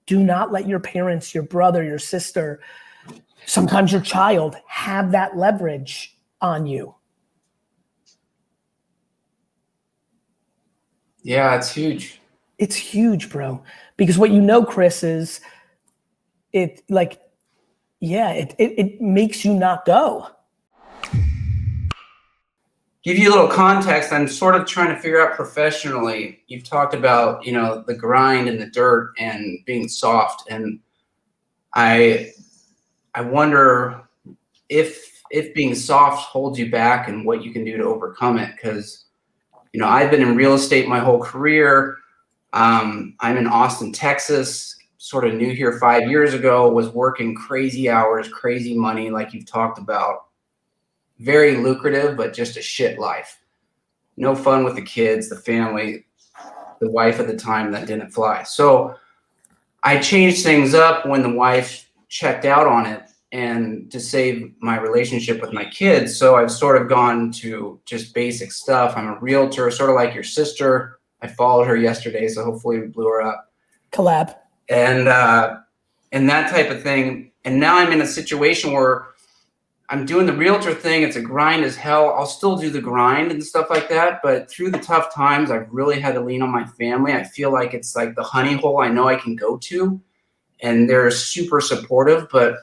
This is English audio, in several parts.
Do not let your parents, your brother, your sister, sometimes your child, have that leverage on you. Yeah, it's huge. It's huge, bro. Because what you know, Chris, is it makes you not go. Give you a little context. I'm sort of trying to figure out professionally. You've talked about, the grind and the dirt and being soft. And I wonder if being soft holds you back and what you can do to overcome it. Because, I've been in real estate my whole career. I'm in Austin, Texas, sort of new here 5 years ago, was working crazy hours, crazy money, like you've talked about. Very lucrative, but just a shit life. No fun with the kids, the family, the wife at the time that didn't fly. So I changed things up when the wife checked out on it and to save my relationship with my kids. So I've sort of gone to just basic stuff. I'm a realtor, sort of like your sister. I followed her yesterday, so hopefully we blew her up. Collab. And that type of thing. And now I'm in a situation where I'm doing the realtor thing. It's a grind as hell. I'll still do the grind and stuff like that. But through the tough times, I've really had to lean on my family. I feel like it's like the honey hole I know I can go to. And they're super supportive. But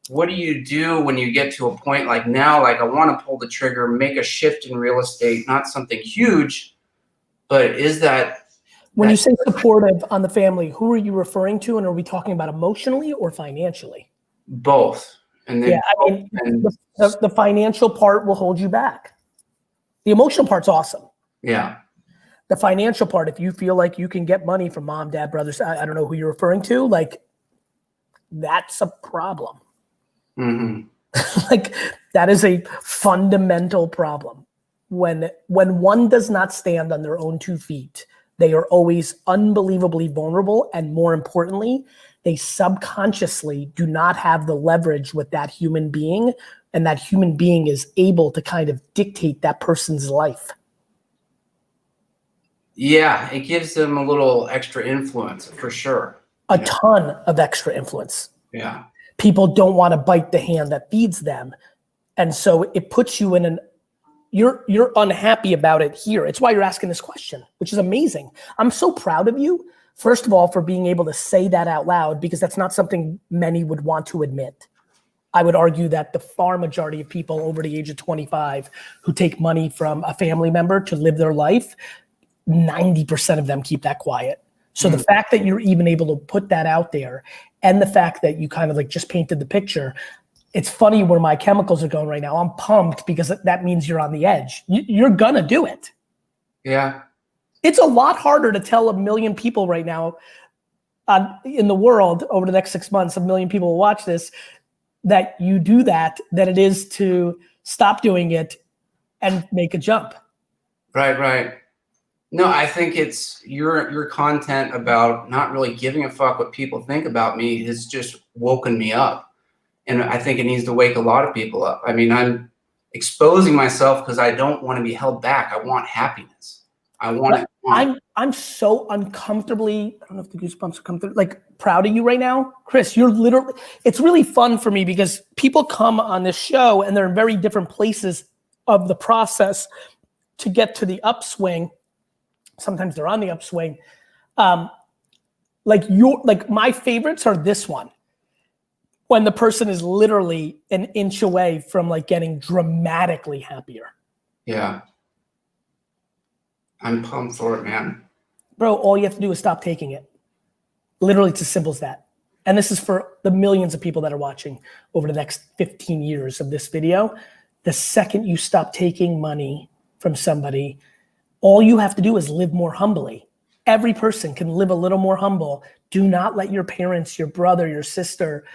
what do you do when you get to a point like now, like I want to pull the trigger, make a shift in real estate, not something huge, but is that... When you say supportive on the family, who are you referring to? And are we talking about emotionally or financially? Both. And then the financial part will hold you back. The emotional part's awesome. Yeah. The financial part, if you feel like you can get money from mom, dad, brothers, I don't know who you're referring to, like that's a problem. Mm-hmm. Like that is a fundamental problem. When one does not stand on their own 2 feet, they are always unbelievably vulnerable. And more importantly, they subconsciously do not have the leverage with that human being. And that human being is able to kind of dictate that person's life. Yeah, it gives them a little extra influence for sure. A ton of extra influence. Yeah. People don't want to bite the hand that feeds them. And so it puts you in you're unhappy about it here. It's why you're asking this question, which is amazing. I'm so proud of you, first of all, for being able to say that out loud, because that's not something many would want to admit. I would argue that the far majority of people over the age of 25 who take money from a family member to live their life, 90% of them keep that quiet. So the fact that you're even able to put that out there, and the fact that you kind of like just painted the picture, it's funny where my chemicals are going right now. I'm pumped because that means you're on the edge. You're gonna do it. Yeah. It's a lot harder to tell 1 million people right now in the world over the next 6 months, 1 million people will watch this, that you do that than it is to stop doing it and make a jump. Right. No, I think it's your content about not really giving a fuck what people think about me has just woken me up. And I think it needs to wake a lot of people up. I mean, I'm exposing myself because I don't want to be held back. I want happiness. I want it. I'm so uncomfortably, I don't know if the goosebumps are coming through, like proud of you right now. Chris, you're literally, it's really fun for me because people come on this show and they're in very different places of the process to get to the upswing. Sometimes they're on the upswing. Like my favorites are this one. When the person is literally an inch away from like getting dramatically happier. Yeah. I'm pumped for it, man. Bro, all you have to do is stop taking it. Literally, it's as simple as that. And this is for the millions of people that are watching over the next 15 years of this video. The second you stop taking money from somebody, all you have to do is live more humbly. Every person can live a little more humble. Do not let your parents, your brother, your sister,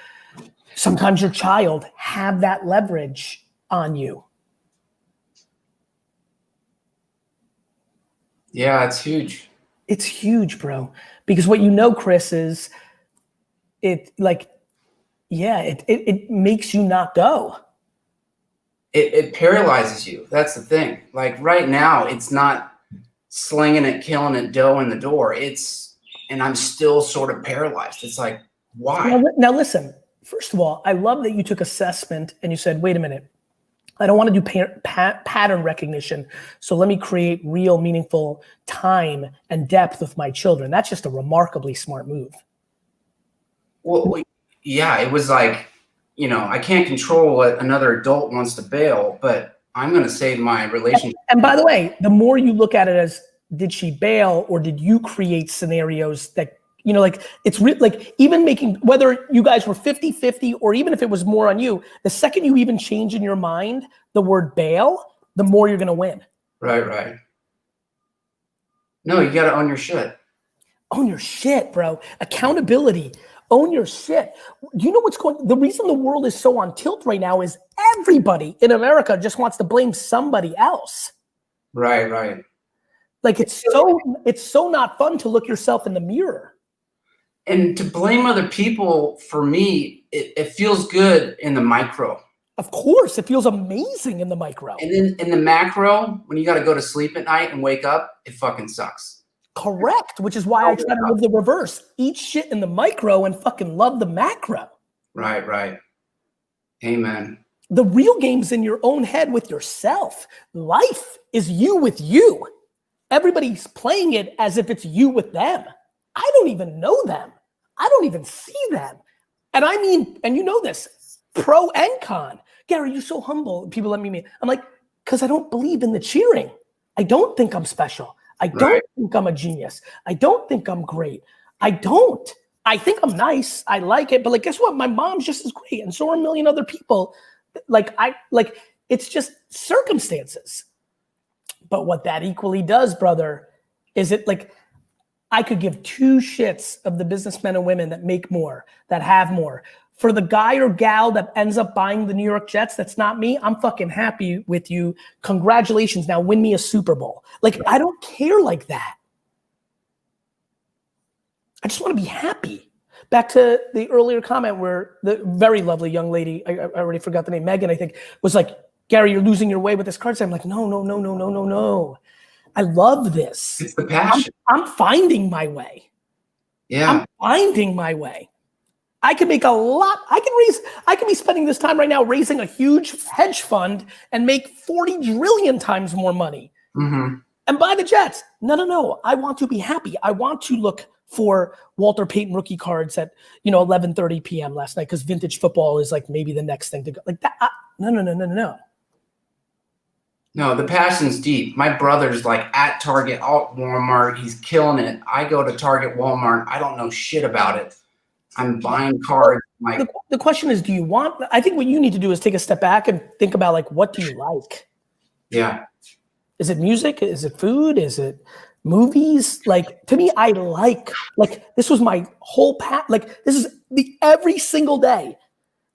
sometimes your child, have that leverage on you. Yeah, it's huge. It's huge, bro. Because what you know, Chris, is it makes you not go. It paralyzes you. That's the thing. Like right now, it's not slinging it, killing it, dough in the door. It's and I'm still sort of paralyzed. It's like, why? Now listen, first of all, I love that you took assessment and you said, wait a minute, I don't want to do pattern recognition. So let me create real meaningful time and depth with my children. That's just a remarkably smart move. Well, yeah, it was like, you know, I can't control what another adult wants to bail, but I'm going to save my relationship. And by the way, the more you look at it as, did she bail or did you create scenarios that, you know, like it's like even making, whether you guys were 50-50 or even if it was more on you, the second you even change in your mind the word bail, the more you're going to win. Right. No, you got to own your shit. Own your shit, bro. Accountability. Own your shit. Do you know what's the reason the world is so on tilt right now is everybody in America just wants to blame somebody else. Right. Like it's so not fun to look yourself in the mirror. And to blame other people, for me, it feels good in the micro. Of course, it feels amazing in the micro. And then in the macro, when you got to go to sleep at night and wake up, it fucking sucks. Correct, which is why I try to live the reverse. Eat shit in the micro and fucking love the macro. Right. Amen. The real game's in your own head with yourself. Life is you with you. Everybody's playing it as if it's you with them. I don't even know them. I don't even see them. And I mean, and you know this, pro and con. Gary, you're so humble. People let me meet. I'm like, because I don't believe in the cheering. I don't think I'm special. I don't think I'm a genius. I don't think I'm great. I don't. I think I'm nice. I like it. But like, guess what? My mom's just as great. And so are a million other people. Like, it's just circumstances. But what that equally does, brother, is it like, I could give two shits of the businessmen and women that make more, that have more. For the guy or gal that ends up buying the New York Jets, that's not me. I'm fucking happy with you. Congratulations. Now win me a Super Bowl. Like, I don't care like that. I just want to be happy. Back to the earlier comment where the very lovely young lady, I already forgot the name, Megan, I think, was like, Gary, you're losing your way with this card. So I'm like, no. I love this. It's the passion. I'm finding my way. Yeah. I'm finding my way. I can make a lot. I can be spending this time right now raising a huge hedge fund and make 40 trillion times more money. Mm-hmm. And buy the Jets. No. I want to be happy. I want to look for Walter Payton rookie cards at 11:30 p.m. last night because vintage football is like maybe the next thing to go. Like that. No. No, the passion's deep. My brother's like at Target, at Walmart. He's killing it. I go to Target, Walmart. I don't know shit about it. I'm buying cards. Like, the question is, do you want? I think what you need to do is take a step back and think about like, what do you like? Yeah. Is it music? Is it food? Is it movies? Like, to me, I like this was my whole path. Like, this is every single day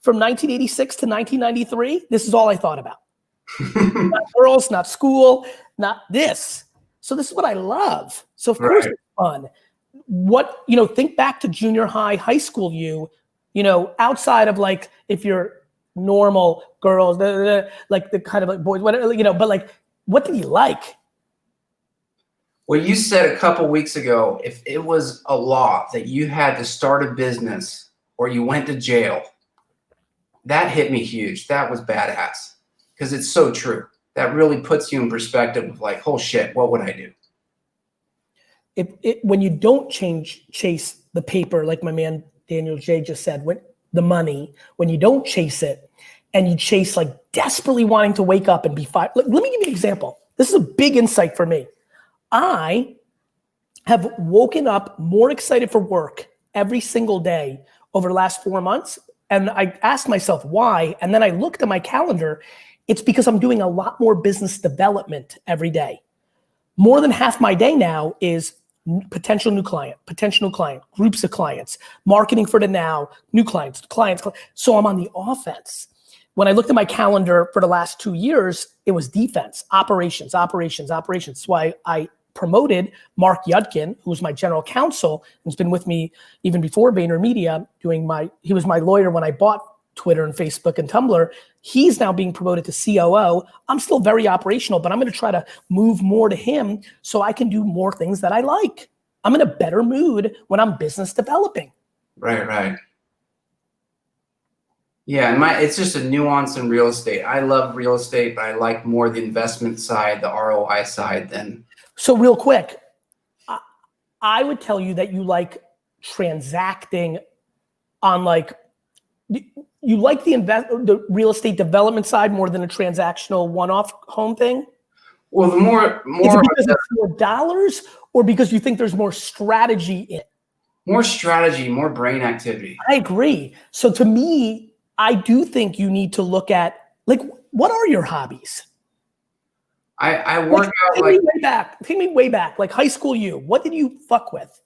from 1986 to 1993. This is all I thought about. Not girls, not school, not this. So this is what I love. So of course it's fun. Think back to junior high, high school outside of like, if you're normal girls, like the kind of like boys, whatever, but like, what did you like? Well, you said a couple weeks ago, if it was a law that you had to start a business or you went to jail, that hit me huge. That was badass. Because it's so true. That really puts you in perspective of like, oh shit, what would I do? When you don't chase the paper, like my man Daniel J just said, the money, when you don't chase it and you chase like desperately wanting to wake up and be fired. Let me give you an example. This is a big insight for me. I have woken up more excited for work every single day over the last 4 months. And I asked myself why. And then I looked at my calendar. It's because I'm doing a lot more business development every day. More than half my day now is potential new client, groups of clients, marketing for the now, new clients. So I'm on the offense. When I looked at my calendar for the last 2 years, it was defense, operations. That's why I promoted Mark Yudkin, who was my general counsel, who's been with me even before VaynerMedia, he was my lawyer when I bought Twitter and Facebook and Tumblr. He's now being promoted to COO. I'm still very operational, but I'm going to try to move more to him so I can do more things that I like. I'm in a better mood when I'm business developing. Right. Yeah, it's just a nuance in real estate. I love real estate, but I like more the investment side, the ROI side than. So real quick, I would tell you that you like transacting on like, you like the real estate development side more than a transactional one-off home thing? Well, the more Is it because it's more dollars or because you think there's more strategy in it? More strategy, more brain activity. I agree. So to me, I do think you need to look at, like, what are your hobbies? I work out take me way back, like high school you. What did you fuck with?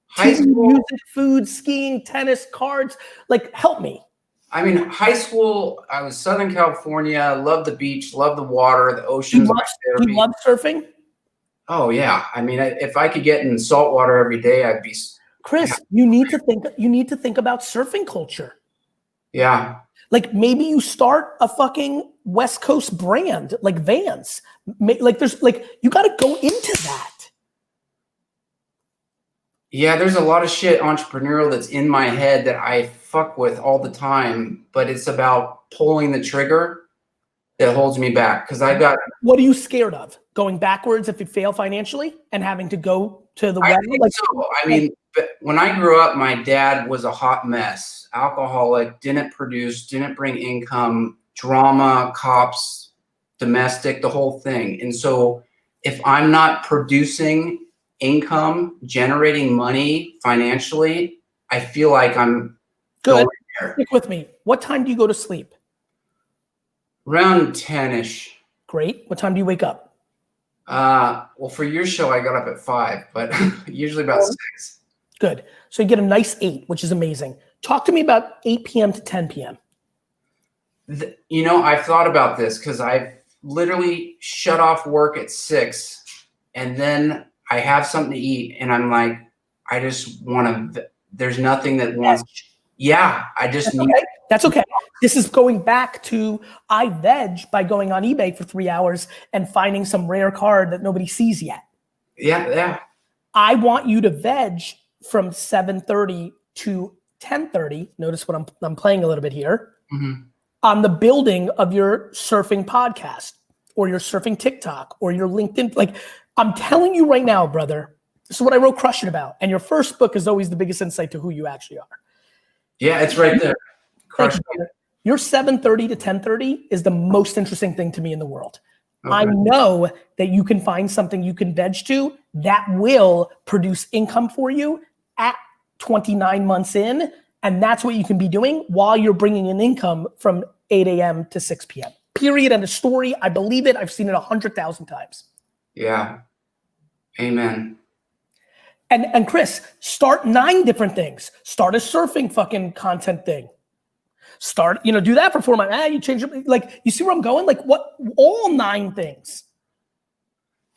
High school, music, food, skiing, tennis, cards. Like, help me. I mean, high school, I was Southern California, loved the beach, loved the water, the oceans. You love surfing? Oh yeah. I mean, if I could get in salt water every day, I'd be. Chris, you need to think about surfing culture. Yeah. Like maybe you start a fucking West Coast brand like Vans. Like there's like, you got to go into that. Yeah, there's a lot of shit entrepreneurial that's in my head that I fuck with all the time, but it's about pulling the trigger that holds me back. Cause I got. What are you scared of? Going backwards if you fail financially and having to go to the web? I mean, when I grew up, my dad was a hot mess, alcoholic, didn't produce, didn't bring income, drama, cops, domestic, the whole thing. And so if I'm not producing income, generating money financially, I feel like I'm good. Going there. Stick with me. What time do you go to sleep? Around 10-ish. Great. What time do you wake up? Well, for your show, I got up at 5, but usually about 6. Good. So you get a nice 8, which is amazing. Talk to me about 8 p.m. to 10 p.m. You know, I've thought about this because I've literally shut off work at 6 and then I have something to eat and I'm like, I just want to, there's nothing that wants, yeah, I just need. Okay. That's okay. This is going back to, I veg by going on eBay for 3 hours and finding some rare card that nobody sees yet. Yeah. I want you to veg from 7:30 to 10:30. Notice what I'm playing a little bit here. Mm-hmm. On the building of your surfing podcast or your surfing TikTok or your LinkedIn. Like, I'm telling you right now, brother, this is what I wrote Crush It about. And your first book is always the biggest insight to who you actually are. Yeah, it's right there. Crush It. Your 7:30 to 10:30 is the most interesting thing to me in the world. Okay. I know that you can find something you can veg to that will produce income for you at 29 months in. And that's what you can be doing while you're bringing in income from 8 a.m. to 6 p.m. Period. And the story, I believe it. I've seen it 100,000 times. Yeah. Amen. And Chris, start 9 different things. Start a surfing fucking content thing. Start, do that for 4 months. You change it. Like, you see where I'm going? Like, what? All 9 things.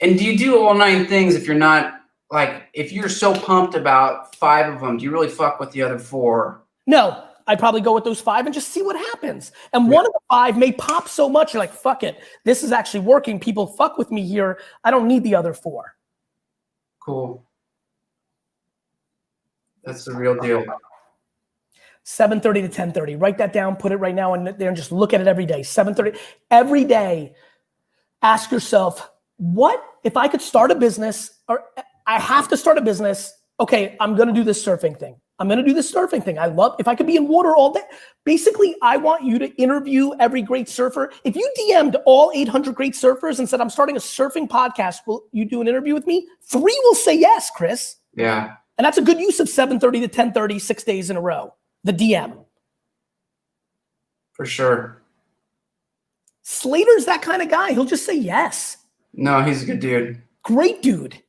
And do you do all 9 things if you're not, like, if you're so pumped about 5 of them, do you really fuck with the other 4? No, I'd probably go with those 5 and just see what happens. And one of the 5 may pop so much, you're like, fuck it. This is actually working. People fuck with me here. I don't need the other 4. Cool. That's the real deal. 7:30 to 10:30. Write that down. Put it right now in there and just look at it every day. 7:30. Every day, ask yourself, what if I could start a business, or I have to start a business. Okay, I'm going to do this surfing thing. I'm going to do this surfing thing. I love, if I could be in water all day. Basically, I want you to interview every great surfer. If you DM'd all 800 great surfers and said, I'm starting a surfing podcast, will you do an interview with me? 3 will say yes, Chris. Yeah. And that's a good use of 7:30 to 10:30, 6 days in a row. The DM. For sure. Slater's that kind of guy. He'll just say yes. No, he's a good dude. Great dude.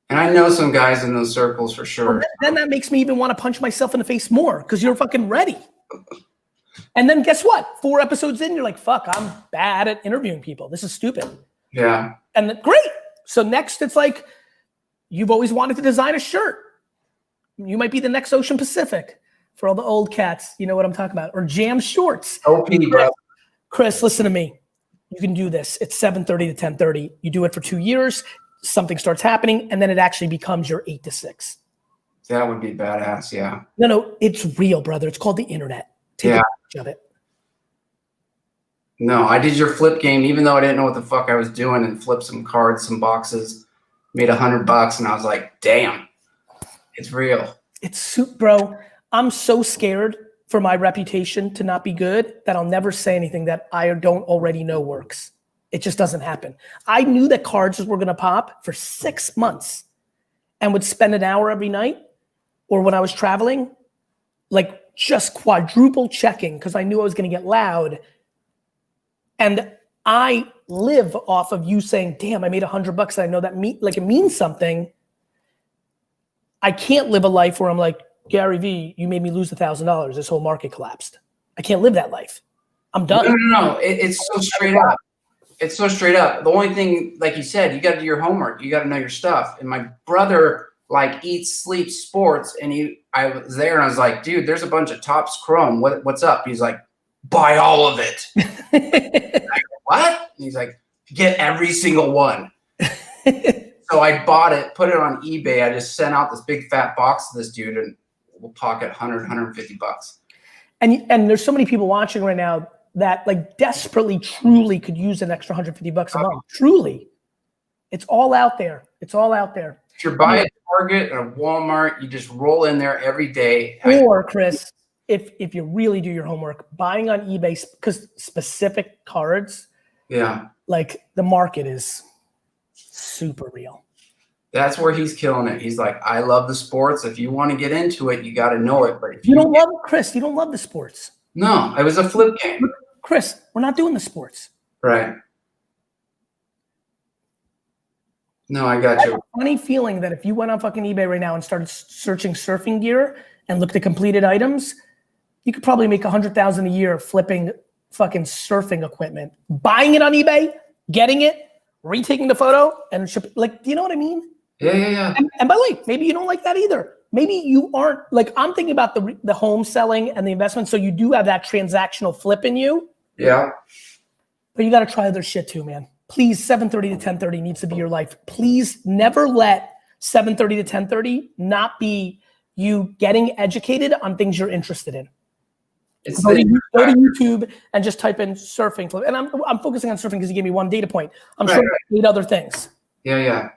And I know some guys in those circles for sure. Well, then that makes me even want to punch myself in the face more because you're fucking ready. And then guess what? 4 episodes in, you're like, fuck, I'm bad at interviewing people. This is stupid. Yeah. And then, great. So next it's like, you've always wanted to design a shirt. You might be the next Ocean Pacific for all the old cats. You know what I'm talking about. Or jam shorts. OP, bro. Chris, listen to me. You can do this. It's 7:30 to 10:30. You do it for 2 years. something starts happening, and then it actually becomes your 8 to 6. That would be badass. Yeah. No, it's real, brother. It's called the internet. Take advantage of it. No, I did your flip game, even though I didn't know what the fuck I was doing, and flipped some cards, some boxes, made $100, and I was like, damn, it's real. Bro, I'm so scared for my reputation to not be good that I'll never say anything that I don't already know works. It just doesn't happen. I knew that cards were gonna pop for 6 months and would spend an hour every night, or when I was traveling, like just quadruple checking because I knew I was gonna get loud. And I live off of you saying, damn, I made $100 and I know that it means something. I can't live a life where I'm like, Gary V, you made me lose $1,000. This whole market collapsed. I can't live that life. I'm done. No. It's so straight up. It's so straight up. The only thing, like you said, you got to do your homework. You got to know your stuff. And my brother like eats, sleeps, sports. And I was there and I was like, dude, there's a bunch of Topps Chrome. What's up? He's like, buy all of it. I go, what? And he's like, get every single one. So I bought it, put it on eBay. I just sent out this big fat box to this dude and we'll pocket $100, $150. And there's so many people watching right now that like desperately, truly could use an extra $150 a month. Truly. It's all out there. It's all out there. If you're buying at Target or Walmart, you just roll in there every day. Or Chris, if you really do your homework, buying on eBay, because specific cards, like the market is super real. That's where he's killing it. He's like, I love the sports. If you want to get into it, you got to know it. But if you don't love it, Chris, you don't love the sports. No, it was a flip game. Chris, we're not doing the sports. Right. No, I got you. Funny feeling that if you went on fucking eBay right now and started searching surfing gear and looked at completed items, you could probably make $100,000 a year flipping fucking surfing equipment, buying it on eBay, getting it, retaking the photo, and shipping. Like, do you know what I mean? Yeah. And by the way, maybe you don't like that either. Maybe you aren't, like, I'm thinking about the home selling and the investment. So you do have that transactional flip in you. Yeah. But you got to try other shit too, man. Please, 7:30 to 10:30 needs to be your life. Please never let 7:30 to 10:30 not be you getting educated on things you're interested in. Go to YouTube and just type in surfing. And I'm focusing on surfing because you gave me one data point. I'm sure 8 other things. Yeah.